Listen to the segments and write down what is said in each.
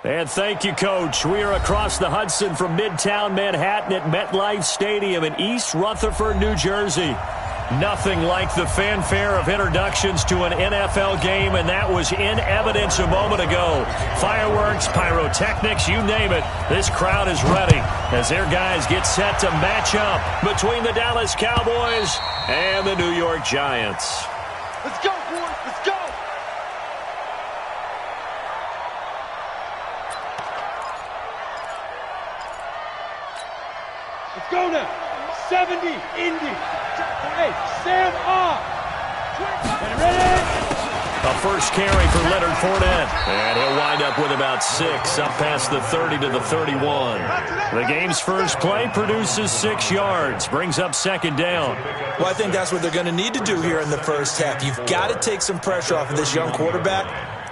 And thank you, Coach. We are across the Hudson from Midtown Manhattan at MetLife Stadium in East Rutherford, New Jersey. Nothing like the fanfare of introductions to an NFL game, and that was in evidence a moment ago. Fireworks, pyrotechnics, you name it. This crowd is ready as their guys get set to match up between the Dallas Cowboys and the New York Giants. Let's go, boys. Let's go. Let's go now. 70, Indy. Hey, Sam on. Ready? A first carry for Leonard Fournette. And he'll wind up with about 6, up past the 30 to the 31. The game's first play produces 6 yards, brings up second down. Well, I think that's what they're going to need to do here in the first half. You've got to take some pressure off of this young quarterback,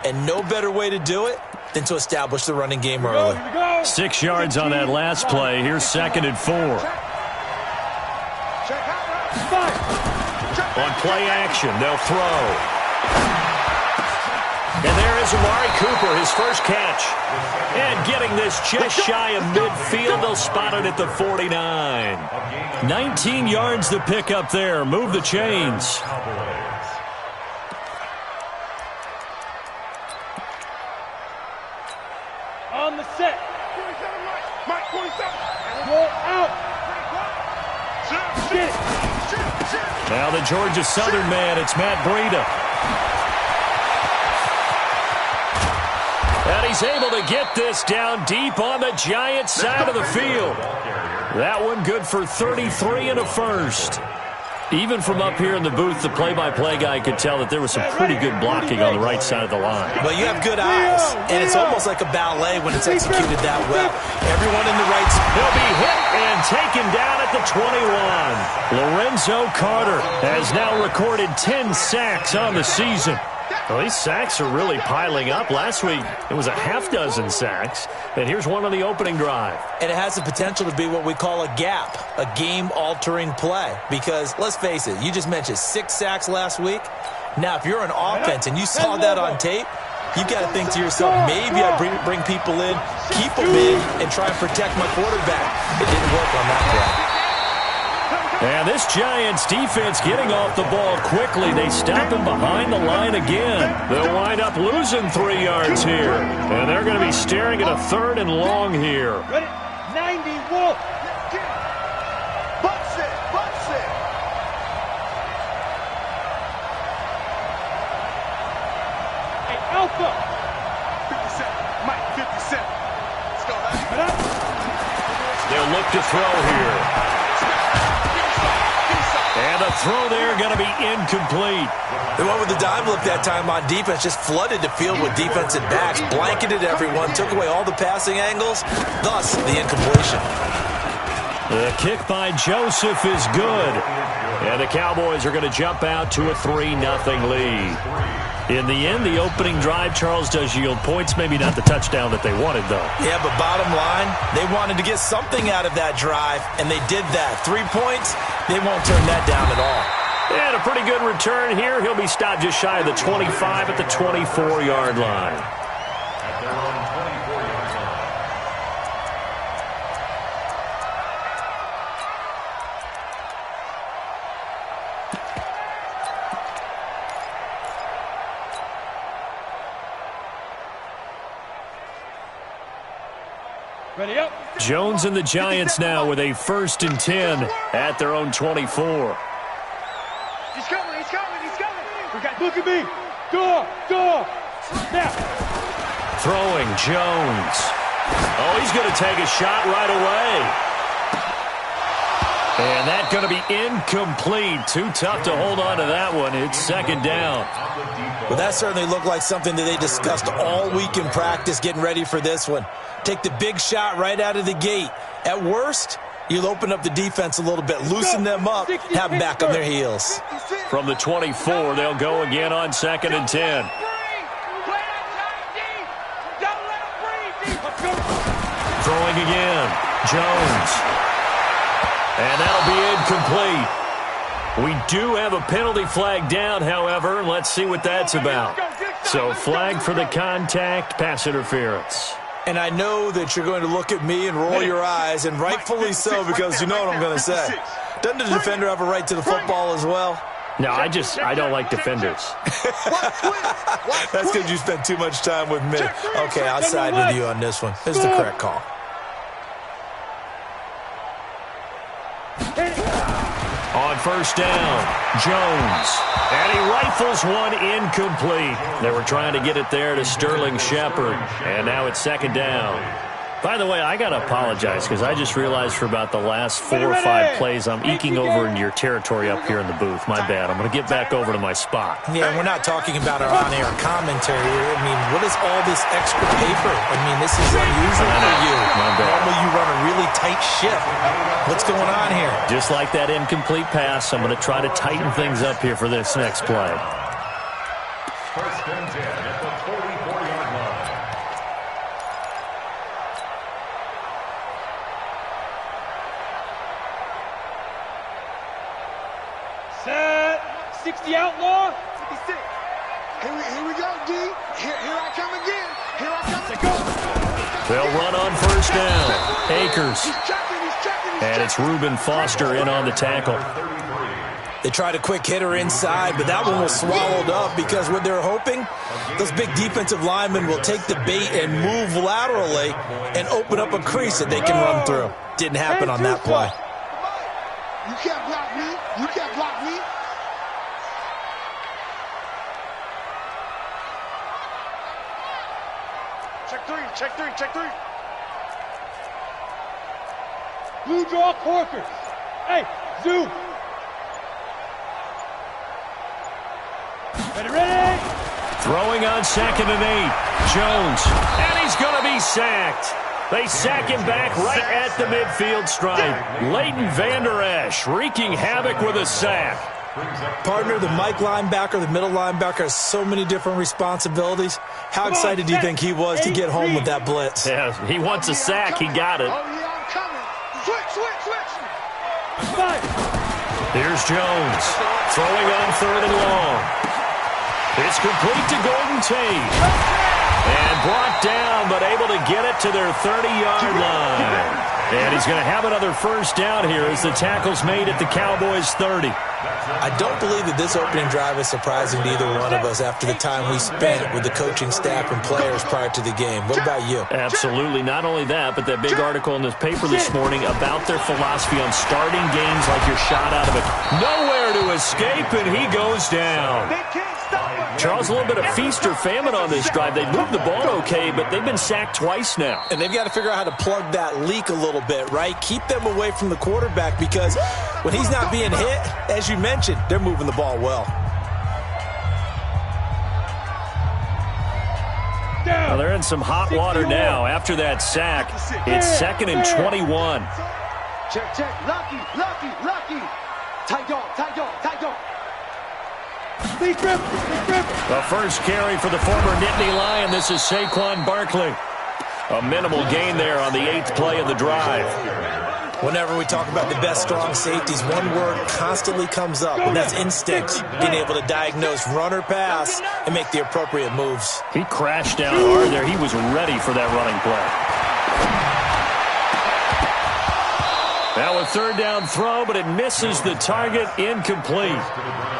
and no better way to do it than to establish the running game early. 6 yards on that last play. Here's 2nd and 4. On play action, they'll throw. And there is Amari Cooper, his first catch. And getting this just shy of midfield, they'll spot it at the 49. 19 yards to pick up there. Move the chains. On the set. Mike, 27. Roll out. Get it. Now the Georgia Southern man, it's Matt Breida. And he's able to get this down deep on the Giants side of the field. That one good for 33 and a first. Even from up here in the booth, the play-by-play guy could tell that there was some pretty good blocking on the right side of the line. Well, you have good eyes, and it's almost like a ballet when it's executed that well. Everyone in the right spot. He'll be hit and taken down at the 21. Lorenzo Carter has now recorded 10 sacks on the season. Well, these sacks are really piling up. Last week, it was a half-dozen sacks. And here's one on the opening drive. And it has the potential to be what we call a gap, a game-altering play. Because, let's face it, you just mentioned 6 sacks last week. Now, if you're an offense and you saw that on tape, you've got to think to yourself, maybe I bring people in, keep them in, and try and protect my quarterback. It didn't work on that play. And this Giants defense getting off the ball quickly. They stop him behind the line again. They'll wind up losing 3 yards here. And they're going to be staring at a 3rd and long here. Ready? 90, Wolf. Butts it. Hey, Alpha. 57. Mike, 57. Let's go, man. They'll look to throw here. And the throw there going to be incomplete. The one with the dime look that time on defense just flooded the field with defensive backs, blanketed everyone, took away all the passing angles, thus the incompletion. The kick by Joseph is good. And the Cowboys are going to jump out to a 3-0 lead. In the end, the opening drive, Charles, does yield points. Maybe not the touchdown that they wanted, though. Yeah, but bottom line, they wanted to get something out of that drive, and they did that. 3 points, they won't turn that down at all. And a pretty good return here. He'll be stopped just shy of the 25 at the 24-yard line. Ready up. Jones and the Giants now with a 1st and 10 at their own 24. He's coming. We got, look at me. Go. Now. Throwing Jones. Oh, he's going to take a shot right away. And that's going to be incomplete. Too tough to hold on to that one. It's 2nd down. Well, that certainly looked like something that they discussed all week in practice getting ready for this one. Take the big shot right out of the gate. At worst, you'll open up the defense a little bit, loosen them up, have them back on their heels. From the 24, they'll go again on 2nd and 10. Throwing again. Jones. And that'll be incomplete. We do have a penalty flag down, however. Let's see what that's about. So flag for the contact, pass interference. And I know that you're going to look at me and roll your eyes, and rightfully so, because you know what I'm going to say. Doesn't the defender have a right to the football as well? No, I don't like defenders. That's because you spent too much time with me. Okay, I'll side with you on this one. This is the correct call. On first down, Jones. And he rifles one incomplete. They were trying to get it there to Sterling Shepard. And now it's second down. By the way, I got to apologize because I just realized for about the last 4 or 5 plays I'm eking over into your territory up here in the booth. My bad. I'm going to get back over to my spot. Yeah, we're not talking about our on-air commentary here. I mean, what is all this extra paper? I mean, this is unusual for you. Normally you run a really tight ship. What's going on here? Just like that incomplete pass, I'm going to try to tighten things up here for this next play. First and 10 at the 44-yard line. Set. 60 outlaw. 56. Here we go, D. Here I come again. Here I come. Let's go. They'll run on first down. Akers. He's checking. And it's Reuben Foster in on the tackle. They tried a quick hitter inside, but that one was swallowed up because what they're hoping, those big defensive linemen will take the bait and move laterally and open up a crease that they can run through. Didn't happen on that play. You can't block me. You can't block me. Check three. Blue draw Corker. Hey, Zoo. Ready? Throwing on 2nd and 8. Jones. And he's going to be sacked. They sack him back right at the midfield stripe. Leighton Vander Esch wreaking havoc with a sack. Partner, the Mike linebacker, the middle linebacker has so many different responsibilities. How excited do you think he was to get home with that blitz? Yeah, he wants a sack. He got it. Oh, yeah, I'm coming. Switch. Here's Jones. Throwing on 3rd and long. It's complete to Golden Tate. And brought down, but able to get it to their 30-yard line. And he's going to have another first down here as the tackle's made at the Cowboys' 30. I don't believe that this opening drive is surprising to either one of us after the time we spent with the coaching staff and players prior to the game. What about you? Absolutely. Not only that, but that big article in this paper this morning about their philosophy on starting games like you're shot out of it. Nowhere to escape, and he goes down. Charles, a little bit of feast or famine on this drive. They moved the ball okay, but they've been sacked twice now. And they've got to figure out how to plug that leak a little bit, right? Keep them away from the quarterback because when he's not being hit, as you mentioned, they're moving the ball well. Well, they're in some hot water now after that sack. It's 2nd and 21. Check. Lucky. Tight dog. Big grip. The first carry for the former Nittany Lion. This is Saquon Barkley. A minimal gain there on the 8th play of the drive. Whenever we talk about the best strong safeties, one word constantly comes up, and that's instinct. Being able to diagnose run or pass and make the appropriate moves. He crashed down hard there. He was ready for that running play. Now a 3rd down throw, but it misses the target, incomplete.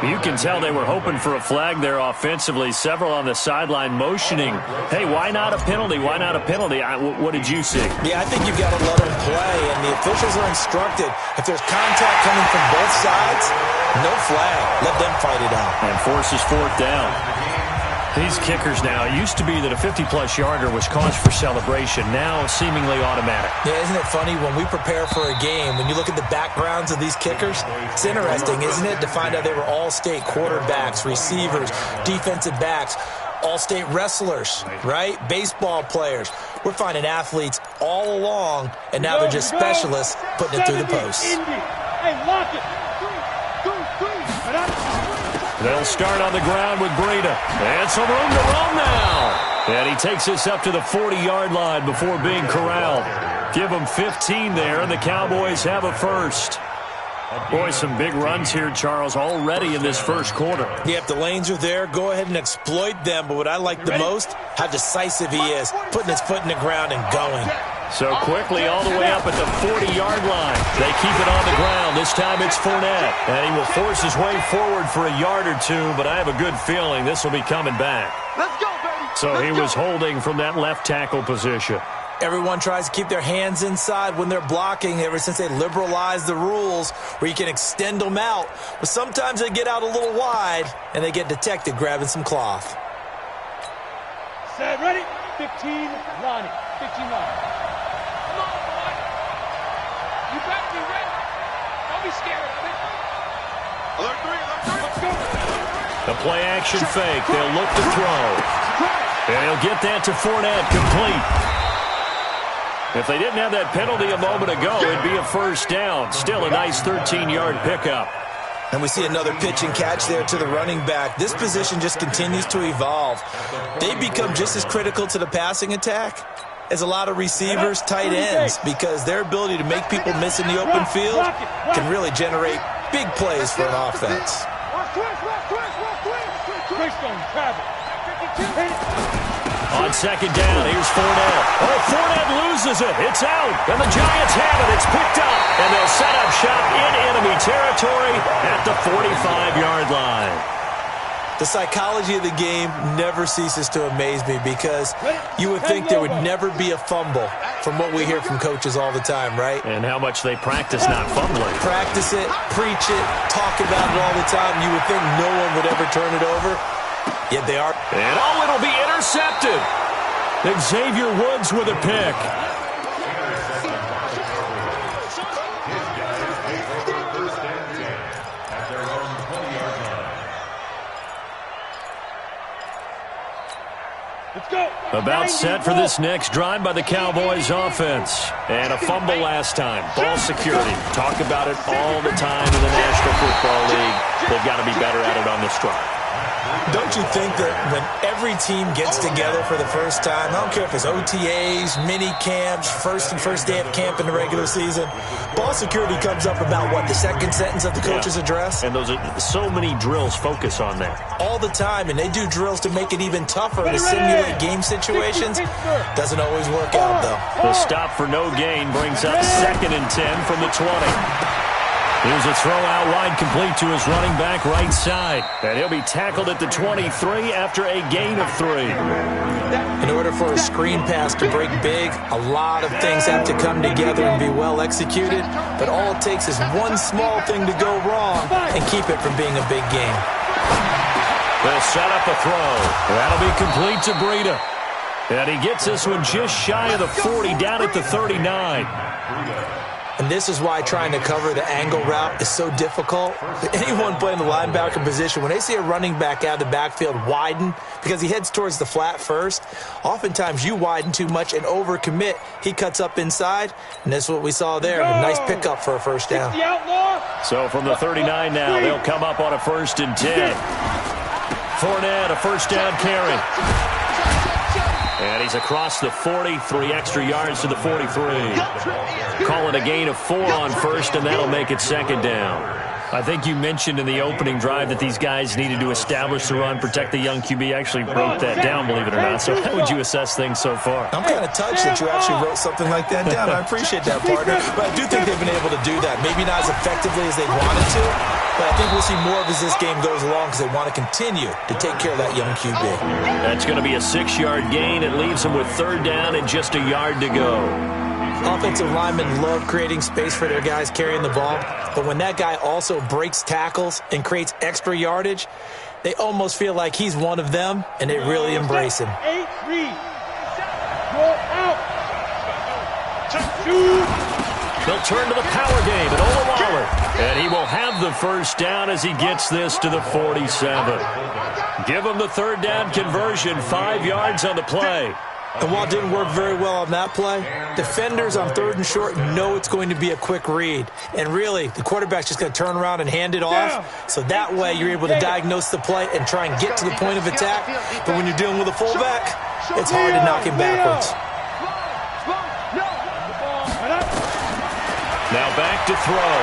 You can tell they were hoping for a flag there offensively. Several on the sideline motioning. Hey, why not a penalty? What did you see? Yeah, I think you've got to let them play, and the officials are instructed. If there's contact coming from both sides, no flag. Let them fight it out. And forces 4th down. These kickers now, it used to be that a 50-plus yarder was cause for celebration. Now seemingly automatic. Yeah, isn't it funny when we prepare for a game, when you look at the backgrounds of these kickers, it's interesting, isn't it, to find out they were all-state quarterbacks, receivers, defensive backs, all-state wrestlers, right? Baseball players. We're finding athletes all along, and now they're just specialists putting it through the posts. Hey, lock it. They'll start on the ground with Breida. And some room to run now. And he takes us up to the 40-yard line before being corralled. Give them 15 there, and the Cowboys have a first. Boy, some big runs here, Charles, already in this first quarter. Yeah, if the lanes are there, go ahead and exploit them. But what I like the most, how decisive he is, putting his foot in the ground and going. So quickly all the way up at the 40-yard line. They keep it on the ground. This time it's Fournette. And he will force his way forward for a yard or two, but I have a good feeling this will be coming back. Let's go, baby. So he was holding from that left tackle position. Everyone tries to keep their hands inside when they're blocking ever since they liberalized the rules where you can extend them out. But sometimes they get out a little wide and they get detected grabbing some cloth. Set, ready? 15, Lonnie. 15, Lonnie. Come on, boy. You better be ready. Don't be scared of it. Alert 3, alert 3. Let's go. The play action fake. They'll look to throw. And he'll get that to Fournette, complete. If they didn't have that penalty a moment ago, it'd be a first down. Still a nice 13-yard pickup. And we see another pitch and catch there to the running back. This position just continues to evolve. They become just as critical to the passing attack as a lot of receivers, tight ends, because their ability to make people miss in the open field can really generate big plays for an offense. On second down, here's Fournette. Oh, Fournette loses it. It's out. And the Giants have it. It's picked up. And they'll set up shop in enemy territory at the 45-yard line. The psychology of the game never ceases to amaze me because you would think there would never be a fumble from what we hear from coaches all the time, right? And how much they practice not fumbling. Practice it, preach it, talk about it all the time. You would think no one would ever turn it over. Yet they are. And oh, it'll be intercepted. Xavier Woods with a pick. Let's go. About set for this next drive by the Cowboys offense. And a fumble last time. Ball security. Talk about it all the time in the National Football League. They've got to be better at it on this drive. Don't you think that when every team gets together for the first time, I don't care if it's OTAs, mini camps, first day of camp in the regular season, ball security comes up about, what, the second sentence of the coach's address? And those are so many drills focus on that. All the time, and they do drills to make it even tougher to simulate game situations. Doesn't always work out, though. The stop for no gain brings up 2nd and 10 from the 20. Here's a throw out wide, complete to his running back right side. And he'll be tackled at the 23 after a gain of 3. In order for a screen pass to break big, a lot of things have to come together and be well executed. But all it takes is one small thing to go wrong and keep it from being a big game. They'll set up a throw. That'll be complete to Breida. And he gets this one just shy of the 40, down at the 39. And this is why trying to cover the angle route is so difficult. Anyone playing the linebacker position, when they see a running back out of the backfield widen, because he heads towards the flat first, oftentimes you widen too much and overcommit. He cuts up inside, and that's what we saw there. A nice pickup for a first down. So from the 39 now, they'll come up on a 1st and 10. Fournette, a first down carry. And he's across the 40, 3 extra yards to the 43. Call it a gain of 4 on first, and that'll make it 2nd down. I think you mentioned in the opening drive that these guys needed to establish the run, protect the young QB. Actually wrote that down, believe it or not. So how would you assess things so far? I'm kind of touched that you actually wrote something like that down. I appreciate that, partner. But I do think they've been able to do that. Maybe not as effectively as they wanted to, but I think we'll see more of as this game goes along because they want to continue to take care of that young QB. That's going to be a 6-yard gain. It leaves them with 3rd down and just a yard to go. Offensive linemen love creating space for their guys carrying the ball, but when that guy also breaks tackles and creates extra yardage, they almost feel like he's one of them, and they really embrace him. 8-3. Roll out. They'll turn to the power game at Ola, and he will have the first down as he gets this to the 47. Give him the 3rd down conversion, 5 yards on the play. And while it didn't work very well on that play, defenders on 3rd and short know it's going to be a quick read. And really, the quarterback's just going to turn around and hand it off. So that way, you're able to diagnose the play and try and get to the point of attack. But when you're dealing with a fullback, it's hard to knock him backwards. Now back to throw.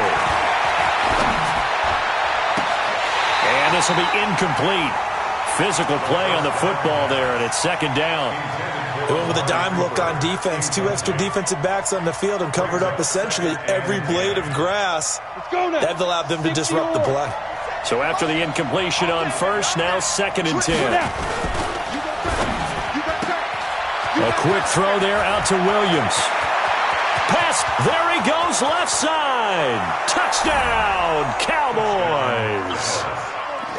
And this will be incomplete. Physical play on the football there, and it's second down. They went with a dime look on defense. 2 extra defensive backs on the field and covered up essentially every blade of grass. That allowed them to disrupt the play. So after the incompletion on first, now second and 10. A quick throw there out to Williams. Pass, there he goes, left side. Touchdown, Cowboys.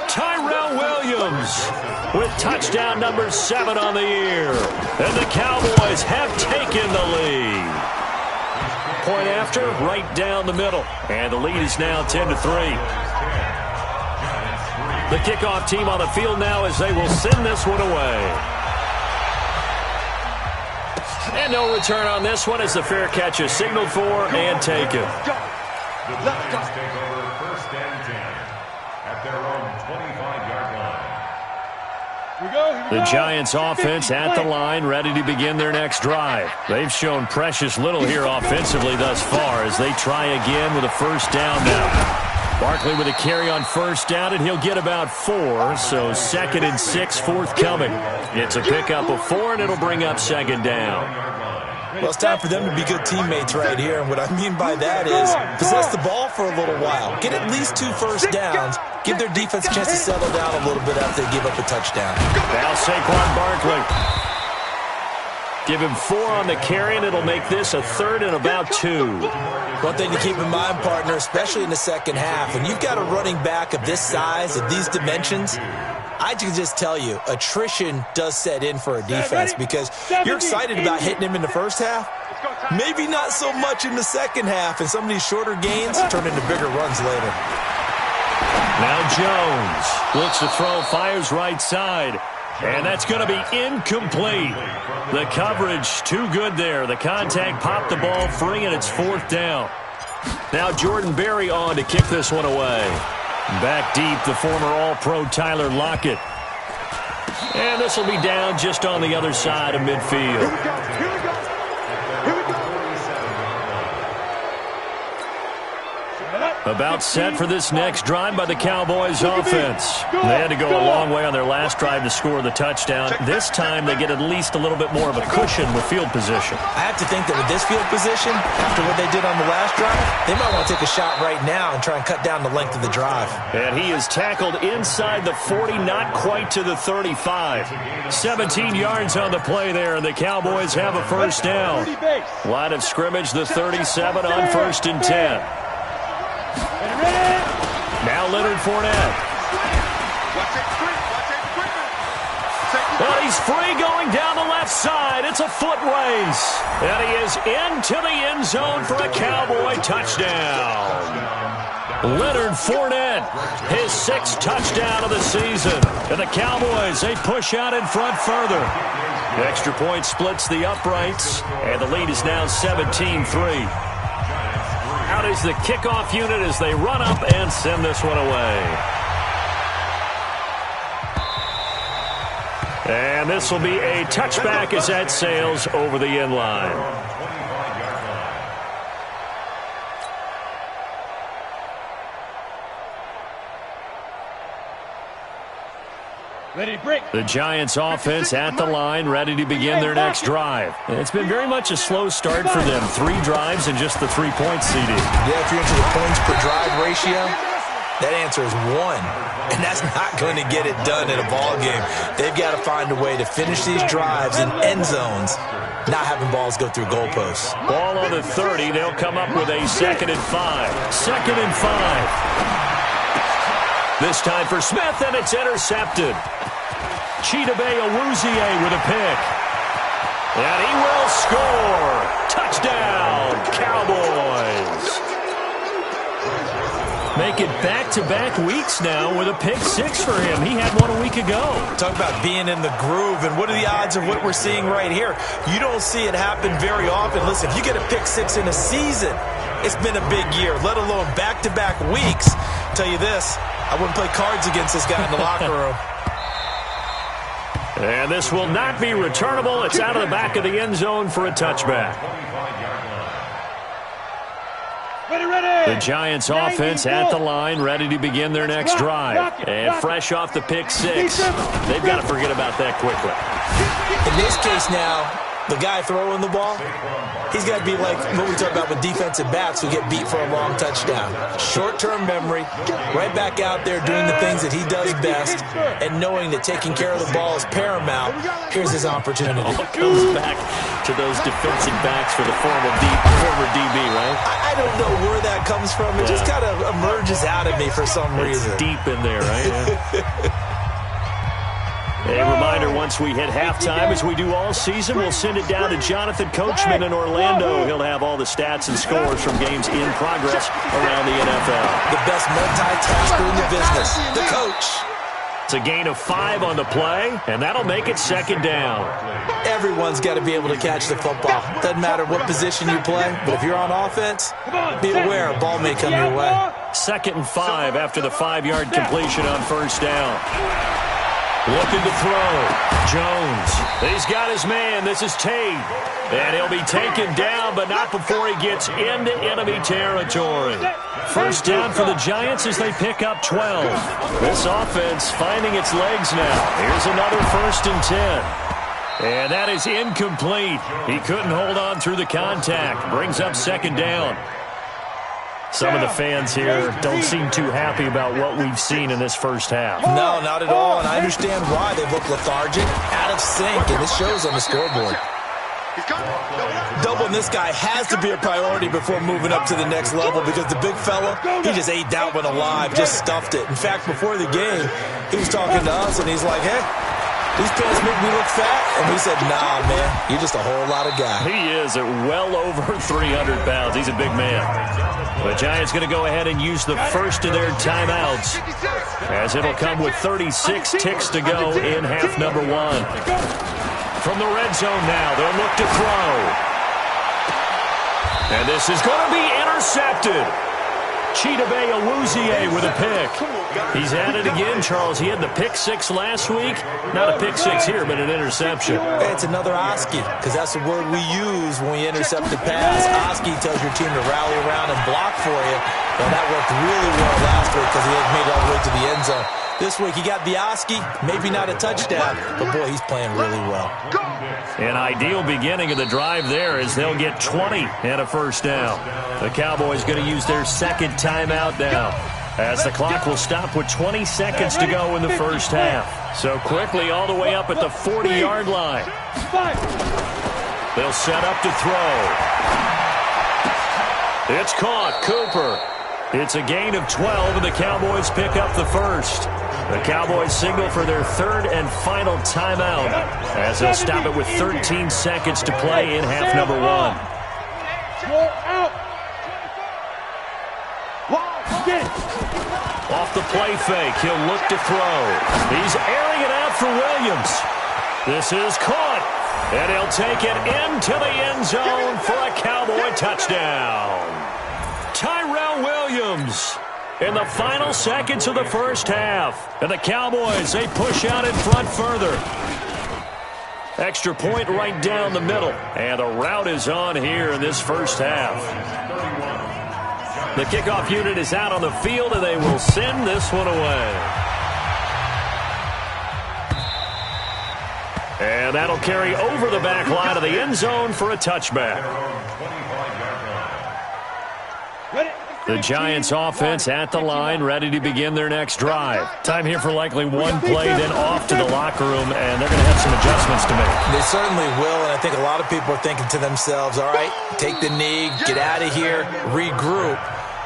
Tyrell Williams with touchdown number 7 on the year. And the Cowboys have taken the lead. Point after, right down the middle. And the lead is now 10-3. The kickoff team on the field now as they will send this one away. And no return on this one as the fair catch is signaled for and taken. The Giants take over first and 10 at their own 25-yard line. The Giants offense at the line, ready to begin their next drive. They've shown precious little here offensively thus far as they try again with a first down now. Barkley with a carry on first down, and he'll get about 4, so second and 6 forthcoming. It's a pickup of 4, and it'll bring up second down. Well, it's time for them to be good teammates right here, and what I mean by that is possess the ball for a little while. Get at least 2 first downs. Give their defense a chance to settle down a little bit after they give up a touchdown. Now Saquon Barkley. Give him 4 on the carry, and it'll make this a third and about 2. One thing to keep in mind, partner, especially in the second half, when you've got a running back of this size, of these dimensions, I can just tell you, attrition does set in for a defense because you're excited about hitting him in the first half. Maybe not so much in the second half, and some of these shorter gains turn into bigger runs later. Now Jones looks to throw, fires right side. And that's going to be incomplete. The coverage too good there. The contact popped the ball free, and it's fourth down. Now Jordan Berry on to kick this one away. Back deep, the former All-Pro Tyler Lockett. And this will be down just on the other side of midfield. About set for this next drive by the Cowboys offense. They had to go a long way on their last drive to score the touchdown. This time they get at least a little bit more of a cushion with field position. I have to think that with this field position, after what they did on the last drive, they might want to take a shot right now and try and cut down the length of the drive. And he is tackled inside the 40, not quite to the 35. 17 yards on the play there, and the Cowboys have a first down. Line of scrimmage, the 37 on first and 10. Now Leonard Fournette. Well, he's free going down the left side. It's a foot race. And he is into the end zone for a Cowboy touchdown. Leonard Fournette, his 6th touchdown of the season. And the Cowboys, they push out in front further. The extra point splits the uprights, and the lead is now 17-3. Out is the kickoff unit as they run up and send this one away. And this will be a touchback as that sails over the end line. The Giants offense at the line, ready to begin their next drive. It's been very much a slow start for them. 3 drives and just the 3-point CD. Yeah, if you're into the points per drive ratio, that answer is 1. And that's not going to get it done in a ball game. They've got to find a way to finish these drives in end zones, not having balls go through goalposts. Ball on the 30. They'll come up with a 2nd and 5. 2nd and 5. This time for Smith, and it's intercepted. Chidobe Awuzie with a pick. And he will score. Touchdown, Cowboys. Make it back-to-back weeks now with a pick 6 for him. He had one a week ago. Talk about being in the groove, and what are the odds of what we're seeing right here? You don't see it happen very often. Listen, if you get a pick 6 in a season, it's been a big year, let alone back-to-back weeks. I'll tell you this, I wouldn't play cards against this guy in the locker room. And this will not be returnable. It's out of the back of the end zone for a touchback. The Giants offense at the line, ready to begin their next drive. And fresh off the pick six. They've got to forget about that quickly. In this case now, the guy throwing the ball, he's got to be like what we talk about with defensive backs who get beat for a long touchdown. Short-term memory, right back out there doing the things that he does best, and knowing that taking care of the ball is paramount. Here's his opportunity. All comes back to those defensive backs for the former DB, right? I don't know where that comes from. It just kind of emerges out of me for some reason. It's deep in there, right? Yeah. A reminder, once we hit halftime, as we do all season, we'll send it down to Jonathan Coachman in Orlando. He'll have all the stats and scores from games in progress around the NFL. The best multitasker in the business, the coach. It's a gain of 5 on the play, and that'll make it second down. Everyone's got to be able to catch the football. Doesn't matter what position you play, but if you're on offense, be aware a ball may come your way. 2nd and 5 after the 5-yard completion on first down. Looking to throw. Jones. He's got his man. This is Tate. And he'll be taken down, but not before he gets into enemy territory. First down for the Giants as they pick up 12. This offense finding its legs now. Here's another 1st and 10. And that is incomplete. He couldn't hold on through the contact. Brings up second down. Some of the fans here don't seem too happy about what we've seen in this first half. No, not at all, and I understand why. They look lethargic, out of sync, and this shows on the scoreboard. Doubling this guy has to be a priority before moving up to the next level because the big fella, he just ate that one alive, just stuffed it. In fact, before the game, he was talking to us, and he's like, hey, these pants make me look fat. And we said, nah, man, you're just a whole lot of guy. He is at well over 300 pounds. He's a big man. The Giants going to go ahead and use the first of their timeouts, as it'll come with 36 ticks to go in half number 1. From the red zone now, they'll look to throw. And this is going to be intercepted. Chidobe Awuzie with a pick. He's at it again, Charles. He had the pick 6 last week. Not a pick 6 here, but an interception. It's another Oski, because that's the word we use when we intercept the pass. Oski tells your team to rally around and block for you. And that worked really well last week because he had made it all the way to the end zone. This week he got the Oski, maybe not a touchdown, but boy, he's playing really well. An ideal beginning of the drive there as they'll get 20 and a first down. The Cowboys going to use their second timeout now, as the clock will stop with 20 seconds to go in the first half. So quickly all the way up at the 40-yard line. They'll set up to throw. It's caught. Cooper. It's a gain of 12, and the Cowboys pick up the first. The Cowboys signal for their third and final timeout, as they'll stop it with 13 seconds to play in half number 1. Off the play fake, he'll look to throw. He's airing it out for Williams. This is caught, and he'll take it into the end zone for a Cowboy touchdown. Tyrell Williams in the final seconds of the first half. And the Cowboys, they push out in front further. Extra point right down the middle. And the route is on here in this first half. The kickoff unit is out on the field, and they will send this one away. And that'll carry over the back line of the end zone for a touchback. The Giants offense at the line, ready to begin their next drive. Time here for likely one play, then off to the locker room, and they're going to have some adjustments to make. They certainly will, and I think a lot of people are thinking to themselves, all right, take the knee, get out of here, regroup.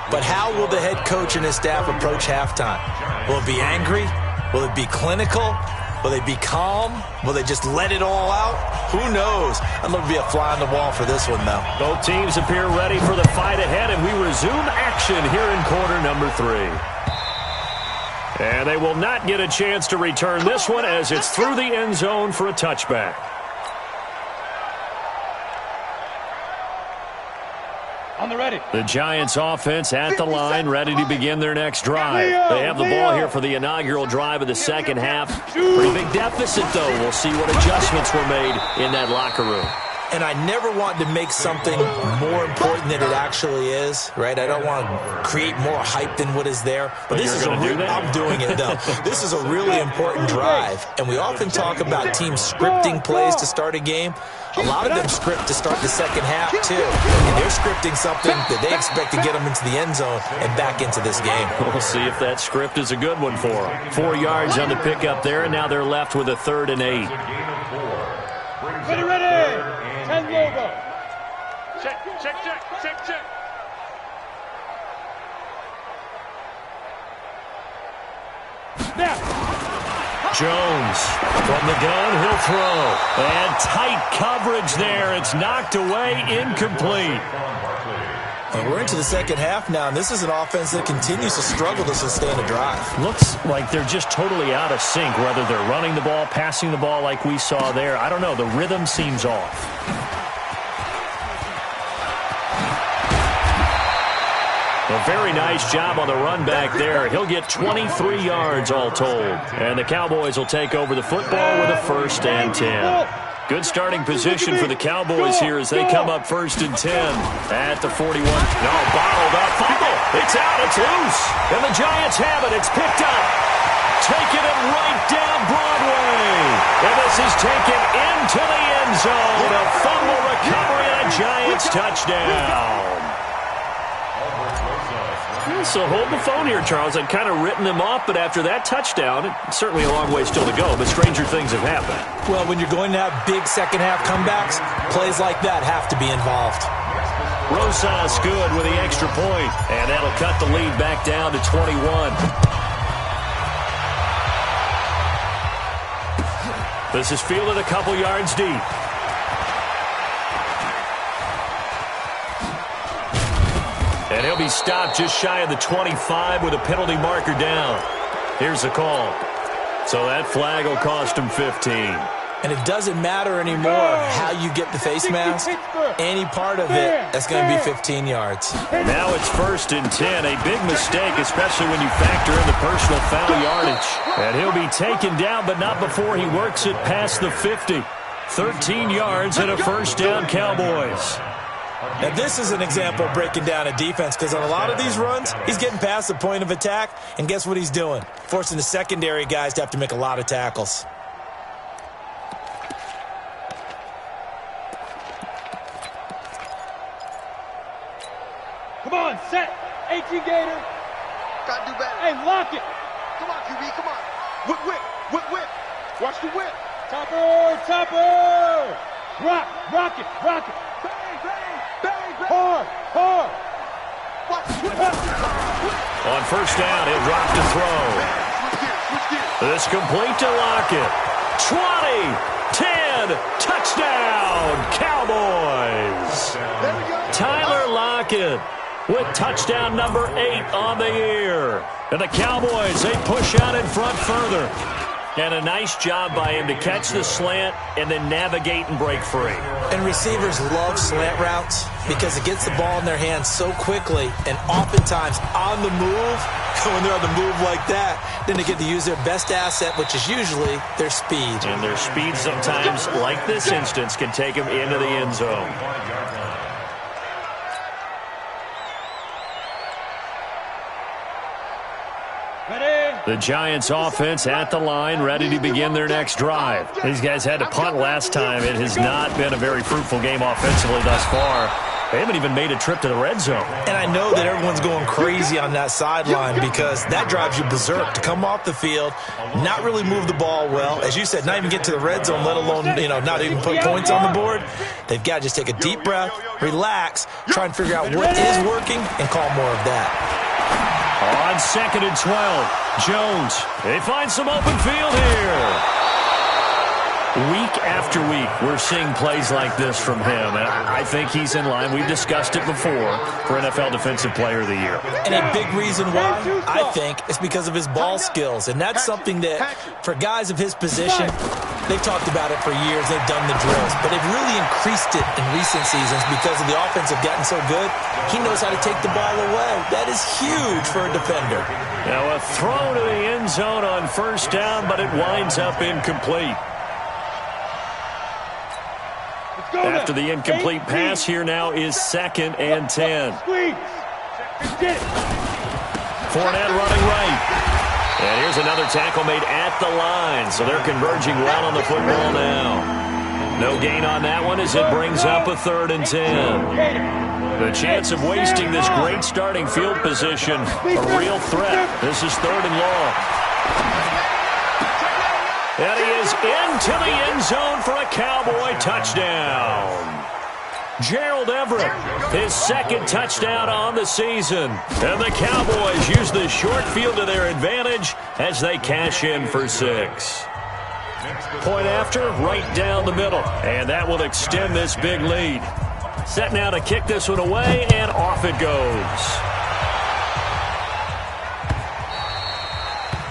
But how will the head coach and his staff approach halftime? Will it be angry? Will it be clinical? Will they be calm? Will they just let it all out? Who knows? I'd love to be a fly on the wall for this one, though. Both teams appear ready for the fight ahead, and we resume action here in quarter number 3. And they will not get a chance to return this one as it's through the end zone for a touchback. On the ready. The Giants offense at the line, ready to begin their next drive. They have the ball here for the inaugural drive of the second half. Pretty big deficit, though. We'll see what adjustments were made in that locker room. And I never want to make something more important than it actually is, right? I don't want to create more hype than what is there. But this is I'm doing it, though. This is a really important drive. And we often talk about teams scripting plays to start a game. A lot of them script to start the second half, too. And they're scripting something that they expect to get them into the end zone and back into this game. We'll see if that script is a good one for them. 4 yards on the pickup there, and now they're left with a 3rd and 8. Ready. 10 logo. Check. Now. Jones from the gun, he'll throw. And tight coverage there. It's knocked away, incomplete. And we're into the second half now, and this is an offense that continues to struggle to sustain a drive. Looks like they're just totally out of sync, whether they're running the ball, passing the ball like we saw there. I don't know. The rhythm seems off. A very nice job on the run back there. He'll get 23 yards all told. And the Cowboys will take over the football with a 1st and 10. Good starting position for the Cowboys here as they come up 1st and 10 at the 41. No, bottled up. Fumble. It's out. It's loose. And the Giants have it. It's picked up. Taking it right down Broadway. And this is taken into the end zone. A fumble recovery and a Giants touchdown. So hold the phone here, Charles. I'd kind of written them off, but after that touchdown, it's certainly a long way still to go, but stranger things have happened. Well, when you're going to have big second-half comebacks, plays like that have to be involved. Rosas good with the extra point, and that'll cut the lead back down to 21. This is fielded a couple yards deep. And he'll be stopped just shy of the 25 with a penalty marker down. Here's the call. So that flag will cost him 15. And it doesn't matter anymore how you get the face mask. Any part of it, that's going to be 15 yards. Now it's 1st and 10. A big mistake, especially when you factor in the personal foul yardage. And he'll be taken down, but not before he works it past the 50. 13 yards and a 1st down Cowboys. Now, this is an example of breaking down a defense because on a lot of these runs, he's getting past the point of attack, and guess what he's doing? Forcing the secondary guys to have to make a lot of tackles. Come on, set. 18 Gator. Gotta do better. Hey, lock it. Come on, QB, come on. Whip. Watch the whip. Topper. Rock it. Bang. Hard. Watch the whip. On 1st down, he'll drop to throw. Switch gears. This complete to Lockett. 20, 10, touchdown, Cowboys. There we go. Tyler Lockett with touchdown number 8 on the year. And the Cowboys, they push out in front further. And a nice job by him to catch the slant and then navigate and break free. And receivers love slant routes because it gets the ball in their hands so quickly and oftentimes on the move. When they're on the move like that, then they get to use their best asset, which is usually their speed. And their speed sometimes, like this instance, can take them into the end zone. The Giants offense at the line, ready to begin their next drive. These guys had to punt last time. It has not been a very fruitful game offensively thus far. They haven't even made a trip to the red zone. And I know that everyone's going crazy on that sideline because that drives you berserk to come off the field, not really move the ball well. As you said, not even get to the red zone, let alone, not even put points on the board. They've got to just take a deep breath, relax, try and figure out what is working, and call more of that. On 2nd and 12, Jones. They find some open field here. Week after week, we're seeing plays like this from him, and I think he's in line. We've discussed it before for NFL Defensive Player of the Year. And a big reason why, I think, is because of his ball skills, and that's something that, for guys of his position, they've talked about it for years. They've done the drills, but they've really increased it in recent seasons because of the offense have gotten so good. He knows how to take the ball away. That is huge for a defender. Now a throw to the end zone on 1st down, but it winds up incomplete. After the incomplete pass, here now is 2nd and 10. Fournette running right. And here's another tackle made at the line, so they're converging well on the football now. No gain on that one as it brings up a 3rd and 10. The chance of wasting this great starting field position, a real threat. This is 3rd and long. And he is into the end zone for a Cowboy touchdown. Gerald Everett, his 2nd touchdown on the season. And the Cowboys use the short field to their advantage as they cash in for 6. Point after, right down the middle. And that will extend this big lead. Set now to kick this one away, and off it goes.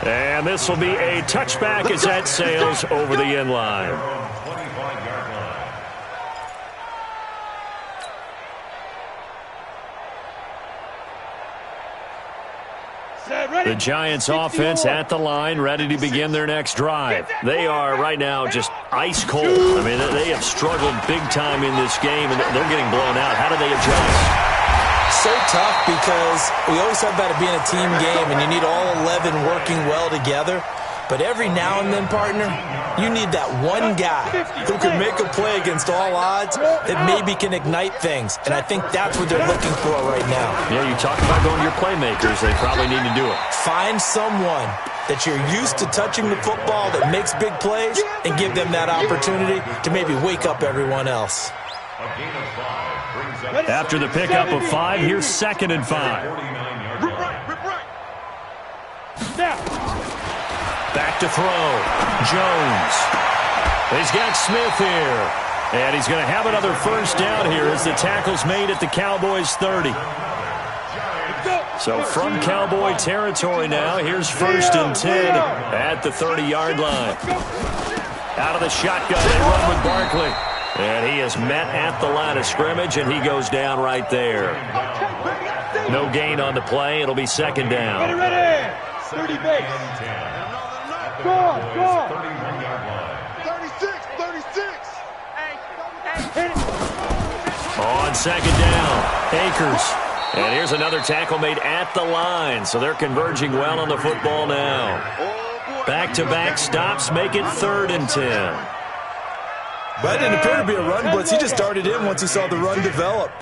And this will be a touchback as that sails over the end line. The Giants offense at the line, ready to begin their next drive. They are right now just ice cold. I mean, they have struggled big time in this game, and they're getting blown out. How do they adjust? So tough because we always talk about it being a team game, and you need all 11 working well together. But every now and then, partner, you need that one guy who can make a play against all odds that maybe can ignite things. And I think that's what they're looking for right now. Yeah, you talk about going to your playmakers. They probably need to do it. Find someone that you're used to touching the football that makes big plays and give them that opportunity to maybe wake up everyone else. After the pickup of 5, here's 2nd and 5. Back to throw. Jones. He's got Smith here. And he's going to have another 1st down here as the tackle's made at the Cowboys' 30. So from Cowboy territory now, here's 1st and 10 at the 30-yard line. Out of the shotgun, they run with Barkley. And he is met at the line of scrimmage, and he goes down right there. No gain on the play. It'll be 2nd down. Ready. 30 base. Go on. 36. On 2nd down, Akers. And here's another tackle made at the line, so they're converging well on the football now. Back-to-back stops make it 3rd and 10. That didn't appear to be a run blitz. He just darted in once he saw the run develop.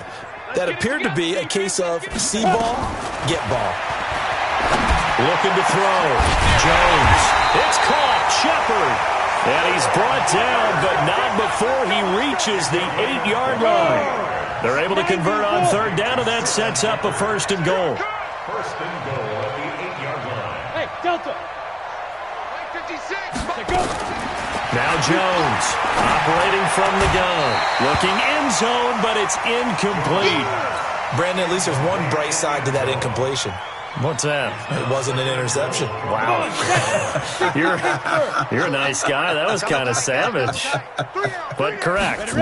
That appeared to be a case of see ball, get ball. Looking to throw. Jones. It's caught. Shepard. And he's brought down, but not before he reaches the 8-yard line. They're able to convert on 3rd down, and that sets up a 1st and goal. 1st and goal at the 8-yard line. Hey, Delta. 56. Now Jones operating from the gun. Looking end zone, but it's incomplete. Brandon, at least there's one bright side to that incompletion. What's that? It wasn't an interception. Wow. You're a nice guy. That was kind of savage. But correct.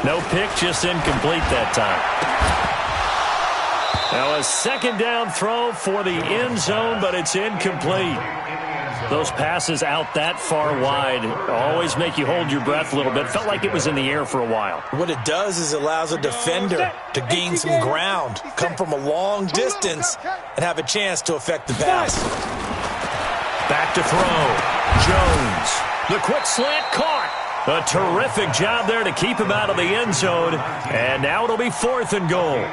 No pick, just incomplete that time. Now a 2nd down throw for the end zone, but it's incomplete. Those passes out that far wide always make you hold your breath a little bit. Felt like it was in the air for a while. What it does is it allows a defender to gain some ground, come from a long distance, and have a chance to affect the pass. Back to throw. Jones. The quick slant caught. A terrific job there to keep him out of the end zone. And now it'll be 4th and goal.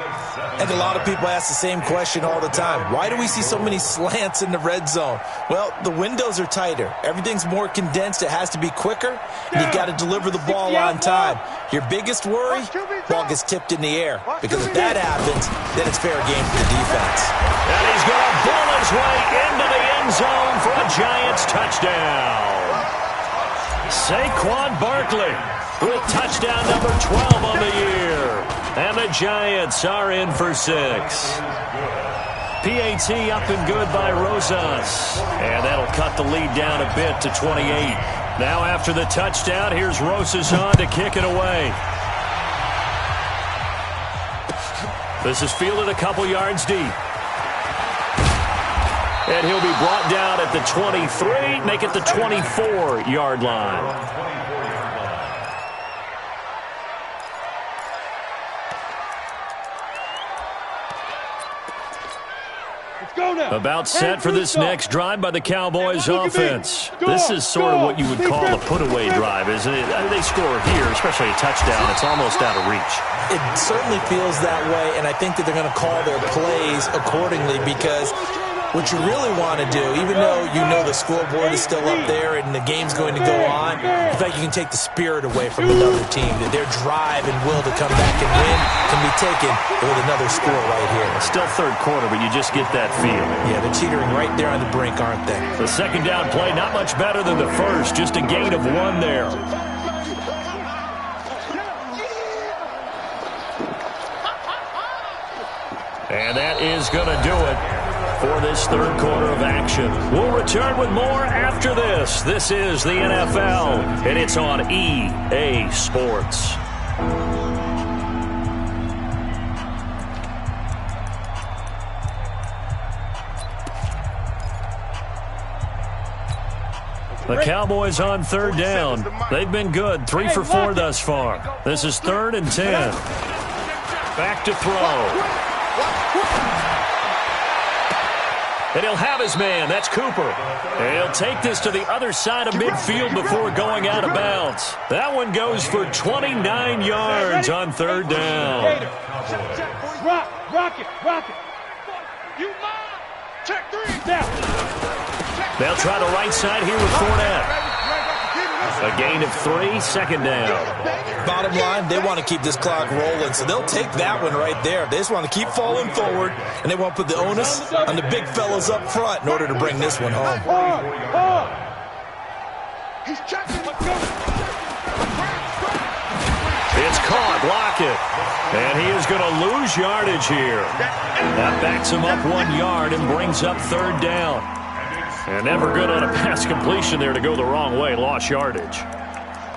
And a lot of people ask the same question all the time. Why do we see so many slants in the red zone? Well, the windows are tighter. Everything's more condensed. It has to be quicker. And you've got to deliver the ball on time. Your biggest worry? Ball gets tipped in the air. Because if that happens, then it's fair game for the defense. And he's going to bull his way into the end zone for a Giants touchdown. Saquon Barkley with touchdown number 12 on the year. And the Giants are in for 6. PAT up and good by Rosas. And that'll cut the lead down a bit to 28. Now after the touchdown, here's Rosas on to kick it away. This is fielded a couple yards deep. And he'll be brought down at the 23, make it the 24-yard line. About set for this next drive by the Cowboys offense. This is sort of what you would call a put-away drive, isn't it? They score here, especially a touchdown. It's almost out of reach. It certainly feels that way, and I think that they're going to call their plays accordingly because what you really want to do, even though you know the scoreboard is still up there and the game's going to go on, in fact, you can take the spirit away from another team. That their drive and will to come back and win can be taken with another score right here. It's still third quarter, but you just get that feel. Yeah, they're teetering right there on the brink, aren't they? The second down play, not much better than the first, just a gain of 1 there. And that is going to do it for this third quarter of action. We'll return with more after this. This is the NFL, and it's on EA Sports. The Cowboys on third down. They've been good, 3 for 4 thus far. This is 3rd and 10. Back to throw. And he'll have his man. That's Cooper. And he'll take this to the other side of midfield before going out of bounds. That one goes for 29 yards on third down. Rock it. You mind? Check 3. They'll try the right side here with Fournette. A gain of 3, second down. Bottom line, they want to keep this clock rolling, so they'll take that one right there. They just want to keep falling forward, and they want to put the onus on the big fellas up front in order to bring this one home. He's checking. It's caught. Lockett. And he is going to lose yardage here. That backs him up 1 yard and brings up third down. And never good on a pass completion there to go the wrong way. Lost yardage.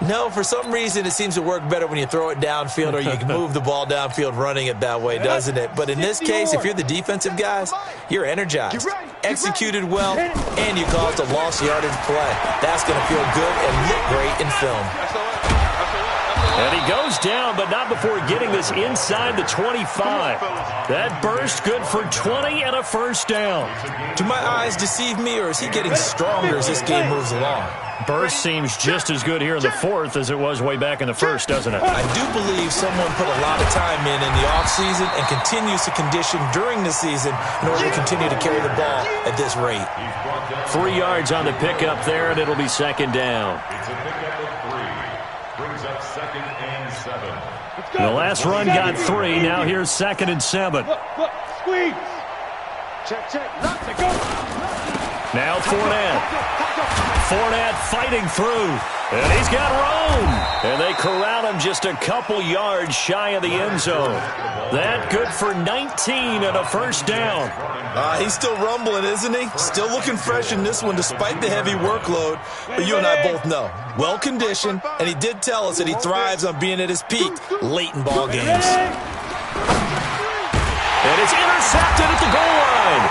No, for some reason it seems to work better when you throw it downfield or you can move the ball downfield running it that way, doesn't it? But in this case, if you're the defensive guys, you're energized, executed well, and you caused a lost yardage play. That's going to feel good and look great in film. And he goes down, but not before getting this inside the 25. That burst good for 20 and a first down. Do my eyes deceive me, or is he getting stronger as this game moves along? Burst seems just as good here in the fourth as it was way back in the first, doesn't it? I do believe someone put a lot of time in the offseason and continues to condition during the season in order to continue to carry the ball at this rate. 3 yards on the pickup there, and it'll be second down. It's a pickup of 3. Brings up 2nd and 7. The last run got 3. Now here's 2nd and 7. Look, squeeze. Check. Go. Now Fournette fighting through. And he's got room. And they corral him just a couple yards shy of the end zone. That good for 19 and a first down. He's still rumbling, isn't he? Still looking fresh in this one despite the heavy workload. But you and I both know, well-conditioned, and he did tell us that he thrives on being at his peak late in ball games. And it's intercepted at the goal line.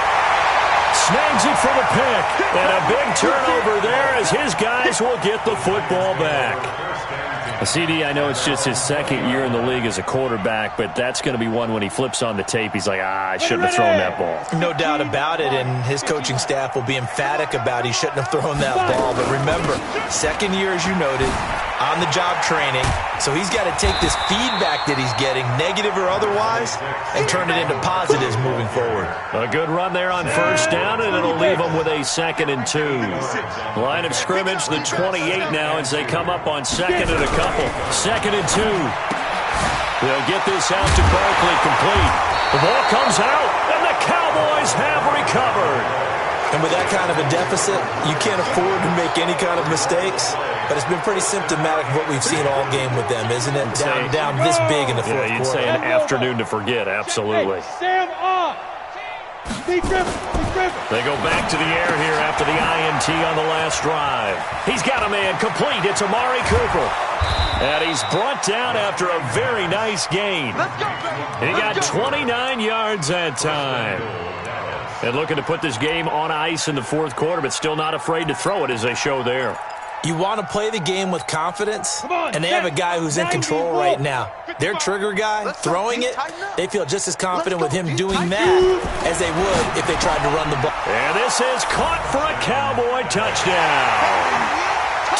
Snags it for the pick. And a big turnover there as his guys will get the football back. CD, I know it's just his second year in the league as a quarterback, but that's going to be one when he flips on the tape. He's like, I shouldn't have thrown that ball. No doubt about it, and his coaching staff will be emphatic about he shouldn't have thrown that ball. But remember, second year, as you noted, on-the-job training, so he's got to take this feedback that he's getting, negative or otherwise, and turn it into positives moving forward. A good run there on first down, and it'll leave him with a 2nd and 2. Line of scrimmage, the 28 now as they come up on 2nd and a couple. 2nd and 2. They'll get this out to Barkley complete. The ball comes out, and the Cowboys have recovered. And with that kind of a deficit, you can't afford to make any kind of mistakes. But it's been pretty symptomatic of what we've seen all game with them, isn't it? Down this big in the fourth quarter. Yeah, you'd say an afternoon to forget, absolutely. Sam on. Be driven. They go back to the air here after the INT on the last drive. He's got a man complete. It's Amari Cooper. And he's brought down after a very nice gain. He got 29 yards that time. And looking to put this game on ice in the fourth quarter, but still not afraid to throw it as they show there. You want to play the game with confidence, and they have a guy who's in control right now. Their trigger guy, throwing it, they feel just as confident with him doing that as they would if they tried to run the ball. And this is caught for a Cowboy touchdown.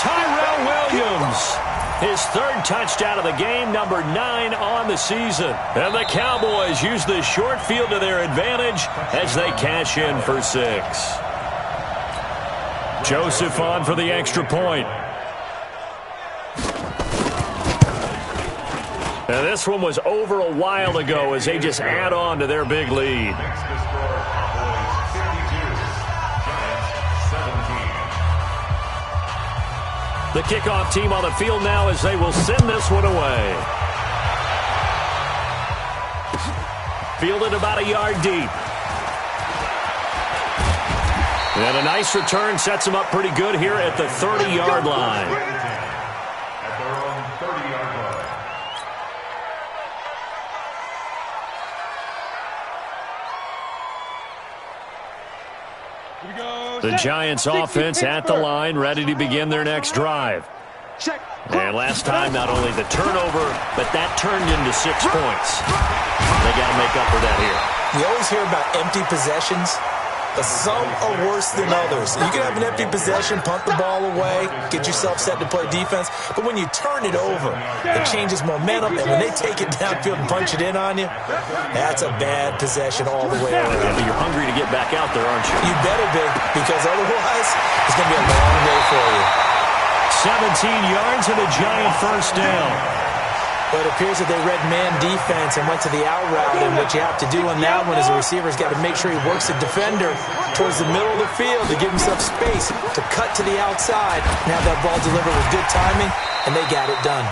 Tyrell Williams, his third touchdown of the game, number 9 on the season. And the Cowboys use the short field to their advantage as they cash in for 6. Joseph on for the extra point. And this one was over a while ago as they just add on to their big lead. Next to score, Cowboys 52, Giants 17. The kickoff team on the field now as they will send this one away. Fielded about a yard deep. And a nice return sets him up pretty good here at the 30-yard line. At their own 30-yard line. The Giants offense at the line, ready to begin their next drive. And last time, not only the turnover, but that turned into 6 points. They got to make up for that here. You always hear about empty possessions, but some are worse than others. You can have an empty possession, punt the ball away, get yourself set to play defense, but when you turn it over, it changes momentum, and when they take it downfield and punch it in on you, that's a bad possession all the way around. Yeah, but you're hungry to get back out there, aren't you? You better be, because otherwise, it's going to be a long day for you. 17 yards and a Giant first down. But it appears that they read man defense and went to the out route, and what you have to do on that one is the receiver's got to make sure he works the defender towards the middle of the field to give himself space to cut to the outside and have that ball delivered with good timing, and they got it done.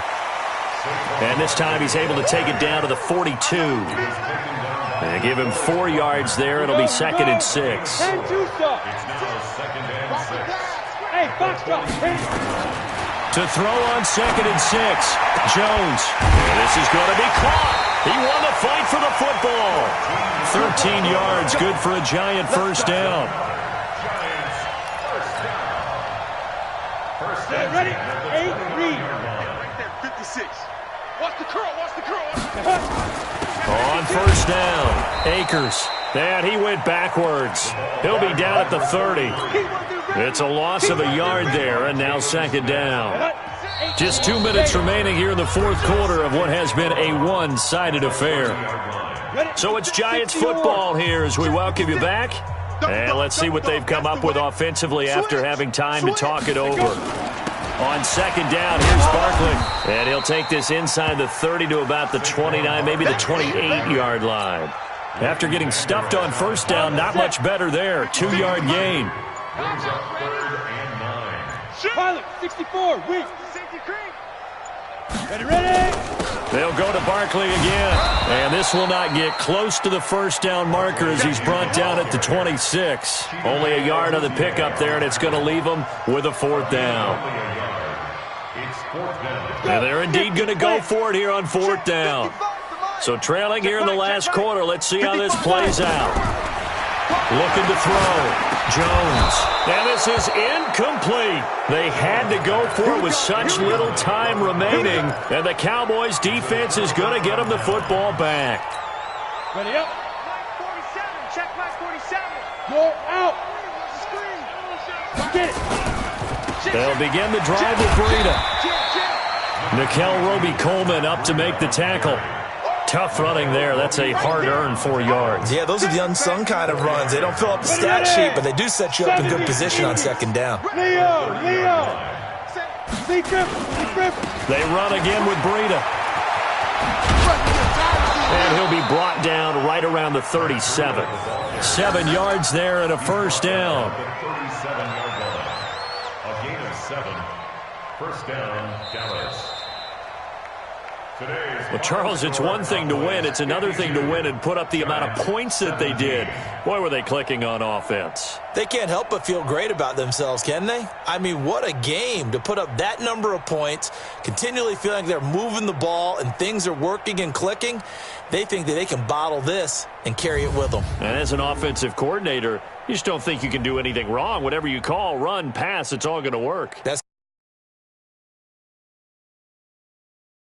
And this time he's able to take it down to the 42. And give him 4 yards there. It'll be 2nd and 6. It's now 2nd and 6. Hey, Foxtrot. To throw on 2nd and 6. Jones. And this is going to be caught. He won the fight for the football. 13 yards, good for a Giant first down. Giants first down. First down. Ready? 8, read. Right there, 56. Watch the curl, watch the curl. On first down, Akers. And he went backwards. He'll be down at the 30. It's a loss of a yard there, and now 2nd down. Just 2 minutes remaining here in the 4th quarter of what has been a one-sided affair. So it's Giants football here as we welcome you back. And let's see what they've come up with offensively after having time to talk it over. On 2nd down, here's Barkley. And he'll take this inside the 30 to about the 29, maybe the 28-yard line. After getting stuffed on first down, not much better there. 2-yard gain. Brings up 3rd and 9. Pilot, 64, weak. Ready? They'll go to Barkley again. And this will not get close to the first down marker as he's brought down at the 26. Only a yard on the pickup there, and it's going to leave him with a 4th down. It's 4th down. And they're indeed going to go for it here on 4th down. So trailing here in the last quarter, let's see how this plays out. Looking to throw. Jones. And this is incomplete. They had to go for it with such little time remaining. And the Cowboys defense is going to get them the football back. Ready up. 47, check back 47. You're out. Get it. They'll begin the drive with Breida. Nickel Roby-Coleman up to make the tackle. Tough running there. That's a hard-earned 4 yards. Yeah, those are the unsung kind of runs. They don't fill up the stat sheet, but they do set you up in good position on 2nd down. Leo. They run again with Breida. And he'll be brought down right around the 37. 7 yards there and a first down. 37-yard line. A gain of 7. First down, Dallas. Well, Charles, it's one thing to win. It's another thing to win and put up the amount of points that they did. Boy, were they clicking on offense. They can't help but feel great about themselves, can they? I mean, what a game to put up that number of points, continually feeling like they're moving the ball and things are working and clicking. They think that they can bottle this and carry it with them. And as an offensive coordinator, you just don't think you can do anything wrong. Whatever you call, run, pass, it's all going to work. That's